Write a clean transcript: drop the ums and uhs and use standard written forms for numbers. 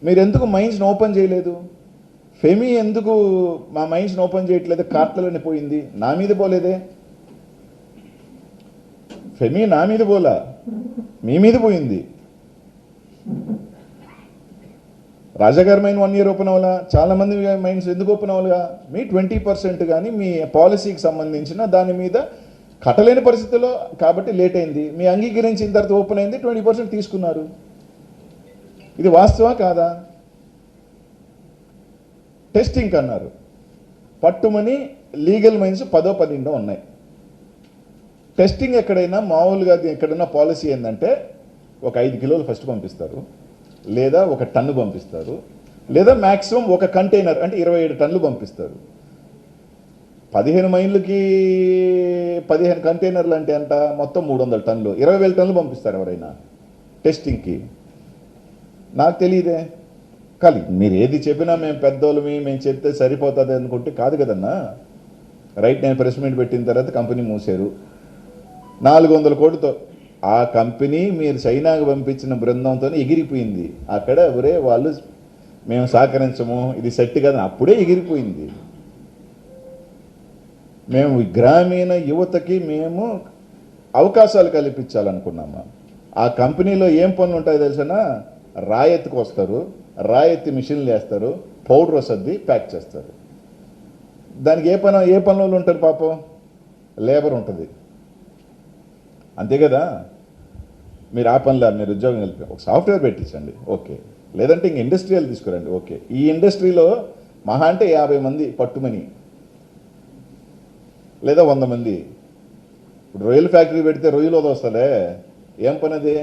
మీరు ఎందుకు మైన్స్ని ఓపెన్ చేయలేదు? ఫెమి ఎందుకు మా మైన్స్ని ఓపెన్ చేయట్లేదు? కార్ట్లలోనే పోయింది, నా మీద పోలేదే. ఫెమి నా మీద పోలా, మీ మీద పోయింది. రాజాగారి మైన్ 1 year ఓపెన్ అవ్వాలా? చాలా మంది మైన్స్ ఎందుకు ఓపెన్ అవ్వాలిగా? మీ 20% కానీ మీ పాలసీకి సంబంధించిన దాని మీద కట్టలేని పరిస్థితుల్లో కాబట్టి లేట్ అయింది. మీ అంగీకరించిన తర్వాత ఓపెన్ అయింది, 20% తీసుకున్నారు. ఇది వాస్తవా కాదా? టెస్టింగ్ అన్నారు, పట్టుమని లీగల్ మైన్స్ 10 12 ఉన్నాయి. టెస్టింగ్ ఎక్కడైనా మామూలుగా ఎక్కడైనా పాలసీ ఏంటంటే ఒక 5 kilos ఫస్ట్ పంపిస్తారు, లేదా 1 ton పంపిస్తారు, లేదా మ్యాక్సిమం ఒక కంటైనర్ అంటే 27 tons పంపిస్తారు. 15 మైళ్ళకి 15 కంటైనర్లు అంటే ఎంత? మొత్తం 300 tons, 20,000 tons పంపిస్తారు ఎవరైనా టెస్టింగ్కి. నాకు తెలియదే. కానీ మీరు ఏది చెప్పినా మేము పెద్దోళ్ళమి, మేము చెప్తే సరిపోతుంది అనుకుంటే కాదు కదన్నా. రైట్, నేను ప్రెస్ మీట్ పెట్టిన తర్వాత కంపెనీ మూసారు 400 కోట్లతో. ఆ కంపెనీ మీరు చైనాకు పంపించిన బృందంతో ఎగిరిపోయింది. అక్కడ ఎవరే వాళ్ళు మేము సహకరించము, ఇది సెట్ కదా, అప్పుడే ఎగిరిపోయింది. మేము గ్రామీణ యువతకి మేము అవకాశాలు కల్పించాలనుకున్నాము. ఆ కంపెనీలో ఏం పనులు ఉంటాయో తెలిసినా, రాయెత్తుకు వస్తారు, రాయెత్తి మిషన్లు వేస్తారు, పౌడర్ వస్తుంది, ప్యాక్ చేస్తారు. దానికి ఏ పనులు ఉంటారు పాపం? లేబర్ ఉంటుంది, అంతే కదా. మీరు ఆ పనిలో మీరు ఉద్యోగం కలిపి ఒక సాఫ్ట్వేర్ పెట్టించండి, ఓకే. లేదంటే ఇంక ఇండస్ట్రియల్ తీసుకురండి, ఓకే. ఈ ఇండస్ట్రీలో మహా అంటే 50 మంది పట్టుమని, లేదా 100 మంది. ఇప్పుడు రొయ్యల ఫ్యాక్టరీ పెడితే రొయ్యలు వదొస్తుందే, ఏం పని అది?